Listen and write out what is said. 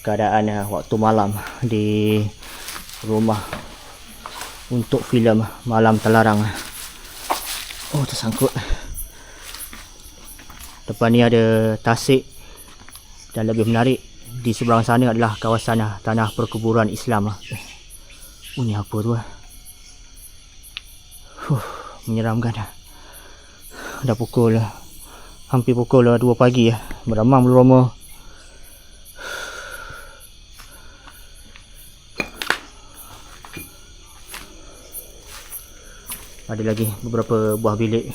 Keadaan waktu malam di rumah untuk filem Malam Terlarang. Oh, tersangkut. Depan ni ada tasik, dan lebih menarik di seberang sana adalah kawasan tanah perkuburan Islam. Oh, ni apa tu? Menyeramkan. Dah hampir pukul 2 pagi. Meramang bulu roma. Ada lagi beberapa buah bilik